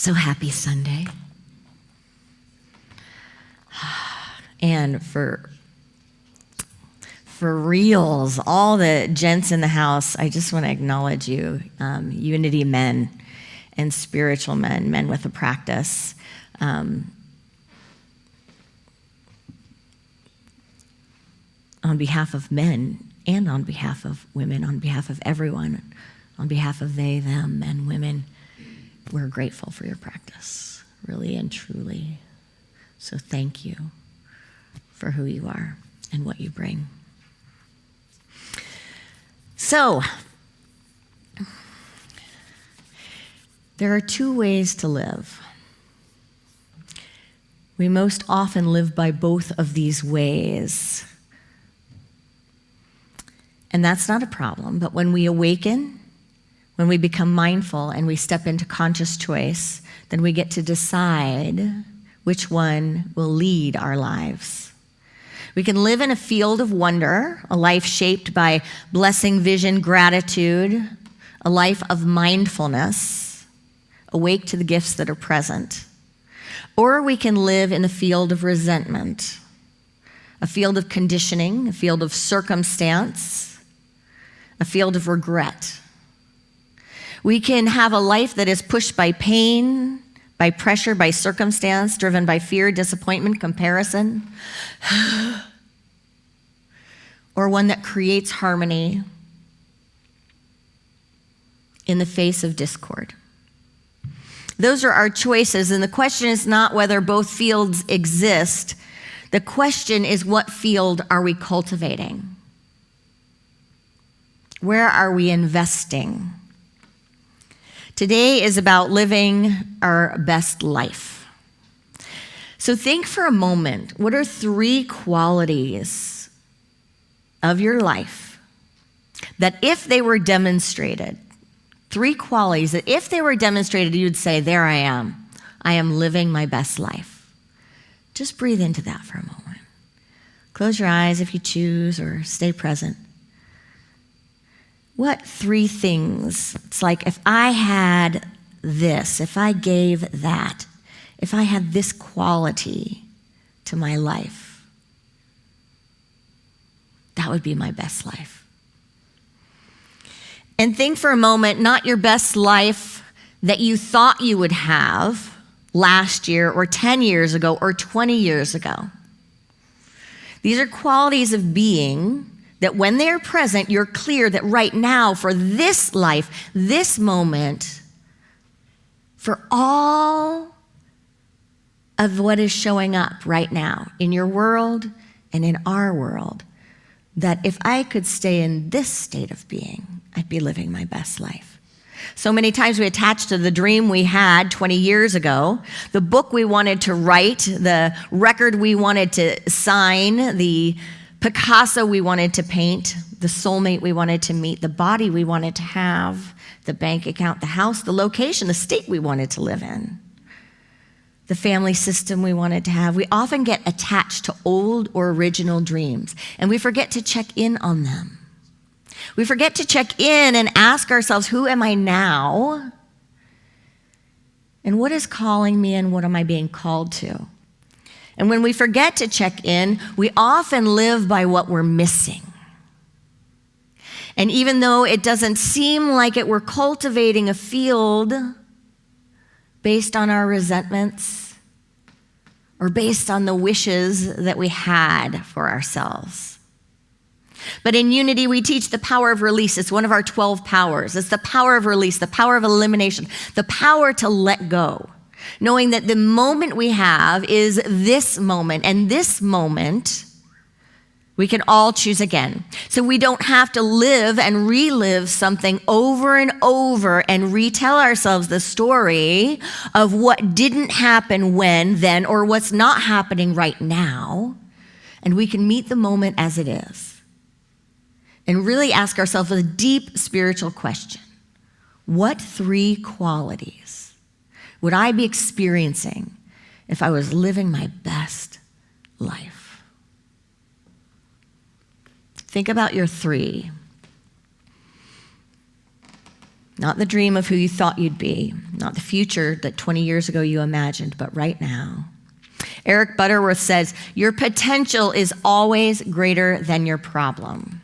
So happy Sunday. And for reals, all the gents in the house, I just want to acknowledge you, Unity men and spiritual men with a practice. On behalf of men and on behalf of women, on behalf of everyone, on behalf of they, them, men, women, we're grateful for your practice, really and truly. So thank you for who you are and what you bring. So, there are two ways to live. We most often live by both of these ways. And that's not a problem, but when we awaken, when we become mindful and we step into conscious choice, then we get to decide which one will lead our lives. We can live in a field of wonder, a life shaped by blessing, vision, gratitude, a life of mindfulness, awake to the gifts that are present. Or we can live in a field of resentment, a field of conditioning, a field of circumstance, a field of regret. We can have a life that is pushed by pain, by pressure, by circumstance, driven by fear, disappointment, comparison, or one that creates harmony in the face of discord. Those are our choices, and the question is not whether both fields exist. The question is, what field are we cultivating? Where are we investing? Today is about living our best life. So think for a moment, what are 3 qualities of your life that if they were demonstrated, 3 qualities that if they were demonstrated, you'd say, there I am living my best life. Just breathe into that for a moment. Close your eyes if you choose, or stay present. What 3 things? It's like if I had this, if I gave that, if I had this quality to my life, that would be my best life. And think for a moment, not your best life that you thought you would have last year or 10 years ago or 20 years ago. These are qualities of being that when they are present, you're clear that right now, for this life, this moment, for all of what is showing up right now in your world and in our world, that if I could stay in this state of being, I'd be living my best life. So many times we attach to the dream we had 20 years ago, the book we wanted to write, the record we wanted to sign, the Picasso we wanted to paint, the soulmate we wanted to meet, the body we wanted to have, the bank account, the house, the location, the state we wanted to live in, the family system we wanted to have. We often get attached to old or original dreams, and we forget to check in on them. We forget to check in and ask ourselves, who am I now? And what is calling me, and what am I being called to? And when we forget to check in, we often live by what we're missing. And even though it doesn't seem like it, we're cultivating a field based on our resentments or based on the wishes that we had for ourselves. But in Unity, we teach the power of release. It's one of our 12 powers. It's the power of release, the power of elimination, the power to let go. Knowing that the moment we have is this moment, and this moment we can all choose again. So we don't have to live and relive something over and over and retell ourselves the story of what didn't happen when, then, or what's not happening right now. And we can meet the moment as it is and really ask ourselves a deep spiritual question. What 3 qualities would I be experiencing if I was living my best life? Think about your 3. Not the dream of who you thought you'd be, not the future that 20 years ago you imagined, but right now. Eric Butterworth says, your potential is always greater than your problem.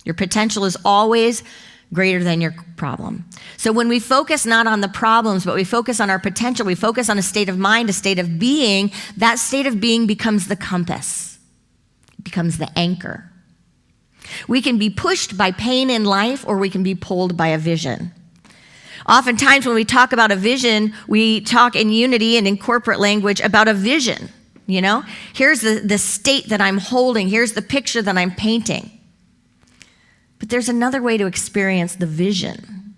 Your potential is always greater than your problem. So when we focus not on the problems, but we focus on our potential, we focus on a state of mind, a state of being, that state of being becomes the compass, it becomes the anchor. We can be pushed by pain in life, or we can be pulled by a vision. Oftentimes when we talk about a vision, we talk in unity and in corporate language about a vision. Here's the state that I'm holding. Here's the picture that I'm painting. But there's another way to experience the vision.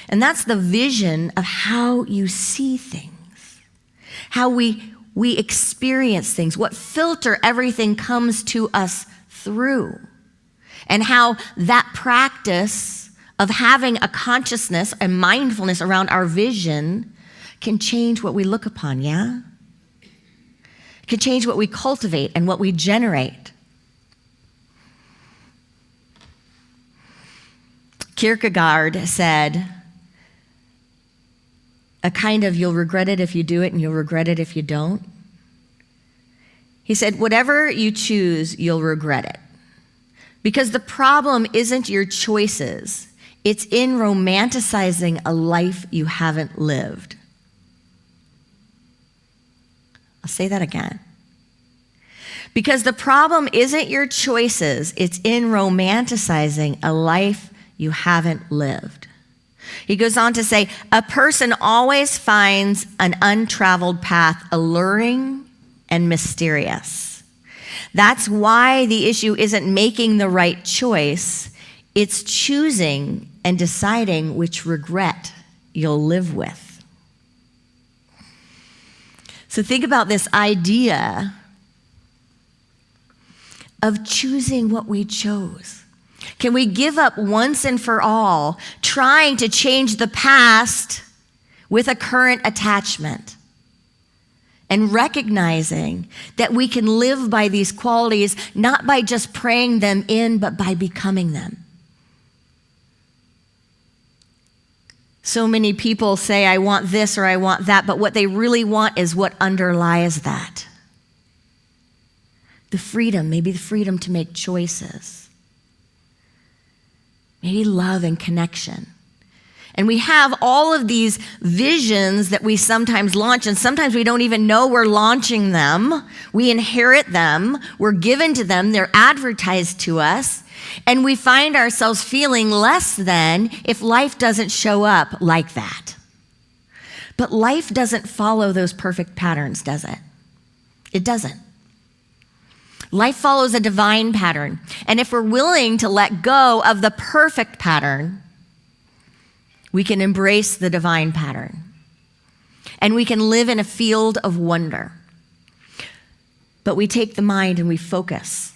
And that's the vision of how you see things, how we experience things, what filter everything comes to us through, and how that practice of having a consciousness and mindfulness around our vision can change what we look upon, yeah? It can change what we cultivate and what we generate. Kierkegaard said, a kind of you'll regret it if you do it and you'll regret it if you don't. He said, whatever you choose, you'll regret it. Because the problem isn't your choices. It's in romanticizing a life you haven't lived. I'll say that again. Because the problem isn't your choices, it's in romanticizing a life you haven't lived. He goes on to say, a person always finds an untraveled path alluring and mysterious. That's why the issue isn't making the right choice, it's choosing and deciding which regret you'll live with. So think about this idea of choosing what we chose. Can we give up once and for all trying to change the past with a current attachment and recognizing that we can live by these qualities, not by just praying them in, but by becoming them? So many people say, I want this or I want that, but what they really want is what underlies that. The freedom, maybe the freedom to make choices. Maybe love and connection. And we have all of these visions that we sometimes launch, and sometimes we don't even know we're launching them. We inherit them. We're given to them. They're advertised to us. And we find ourselves feeling less than if life doesn't show up like that. But life doesn't follow those perfect patterns, does it? It doesn't. Life follows a divine pattern. And if we're willing to let go of the perfect pattern, we can embrace the divine pattern. And we can live in a field of wonder. But we take the mind and we focus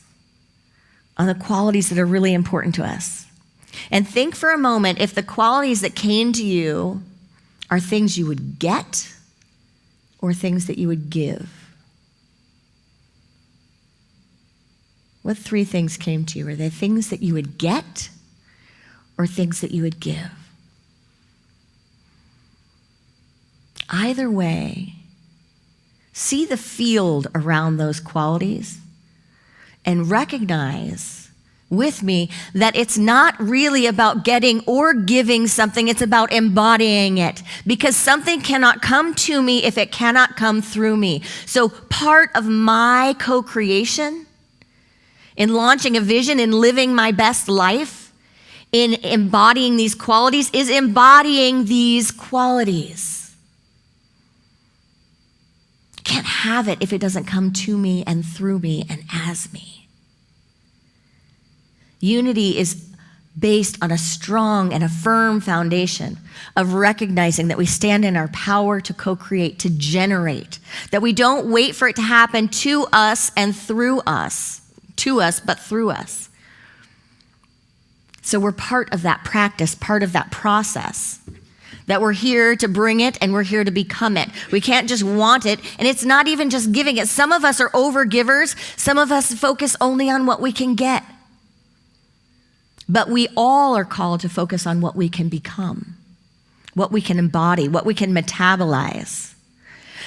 on the qualities that are really important to us. And think for a moment if the qualities that came to you are things you would get or things that you would give. What three things came to you? Were they things that you would get or things that you would give? Either way, see the field around those qualities and recognize with me that it's not really about getting or giving something, it's about embodying it. Because something cannot come to me if it cannot come through me. So part of my co-creation in launching a vision, in living my best life, in embodying these qualities, is embodying these qualities. Can't have it if it doesn't come to me and through me and as me. Unity is based on a strong and a firm foundation of recognizing that we stand in our power to co-create, to generate, that we don't wait for it to happen to us and through us, to us, but through us. So we're part of that practice, part of that process, that we're here to bring it and we're here to become it. We can't just want it, and it's not even just giving it. Some of us are over givers. Some of us focus only on what we can get. But we all are called to focus on what we can become, what we can embody, what we can metabolize.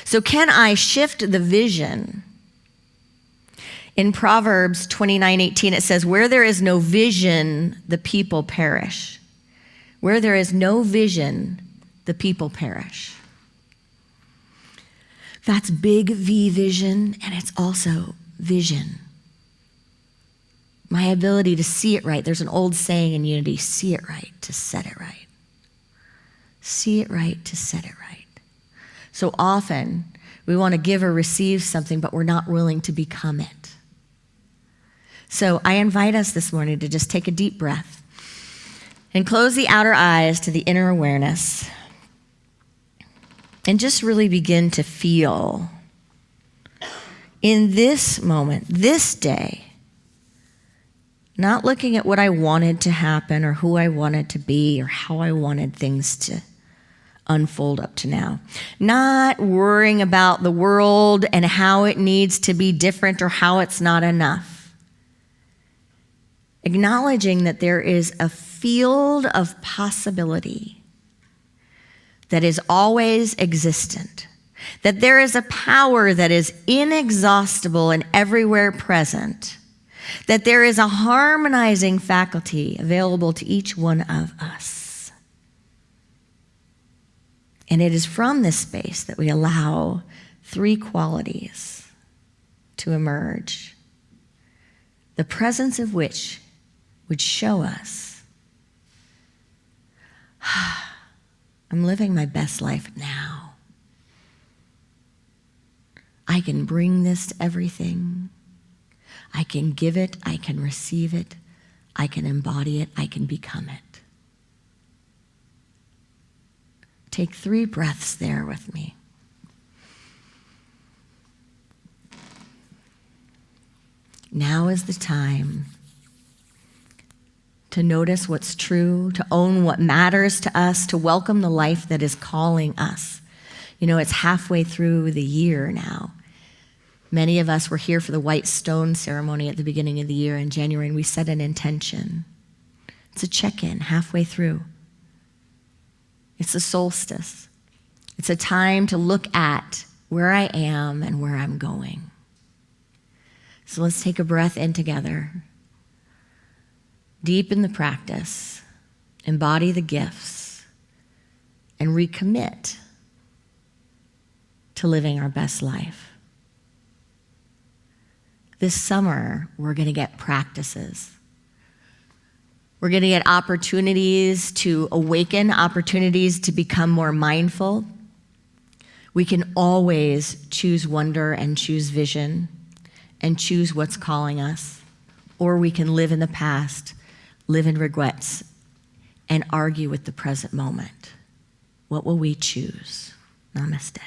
So can I shift the vision? In Proverbs 29:18, it says, where there is no vision, the people perish. Where there is no vision, the people perish. That's big V vision, and it's also vision. My ability to see it right. There's an old saying in Unity, see it right to set it right. See it right to set it right. So often, we want to give or receive something, but we're not willing to become it. So I invite us this morning to just take a deep breath and close the outer eyes to the inner awareness and just really begin to feel in this moment, this day, not looking at what I wanted to happen or who I wanted to be or how I wanted things to unfold up to now. Not worrying about the world and how it needs to be different or how it's not enough. Acknowledging that there is a field of possibility that is always existent, that there is a power that is inexhaustible and everywhere present, that there is a harmonizing faculty available to each one of us. And it is from this space that we allow three qualities to emerge, the presence of which would show us, I'm living my best life now. I can bring this to everything. I can give it, I can receive it, I can embody it, I can become it. Take 3 breaths there with me. Now is the time to notice what's true, to own what matters to us, to welcome the life that is calling us. You know, it's halfway through the year now. Many of us were here for the white stone ceremony at the beginning of the year in January, and we set an intention. It's a check-in halfway through. It's the solstice. It's a time to look at where I am and where I'm going. So let's take a breath in together. Deepen the practice, embody the gifts, and recommit to living our best life. This summer, we're going to get practices. We're going to get opportunities to awaken, opportunities to become more mindful. We can always choose wonder and choose vision and choose what's calling us. Or we can live in the past, live in regrets, and argue with the present moment. What will we choose? Namaste.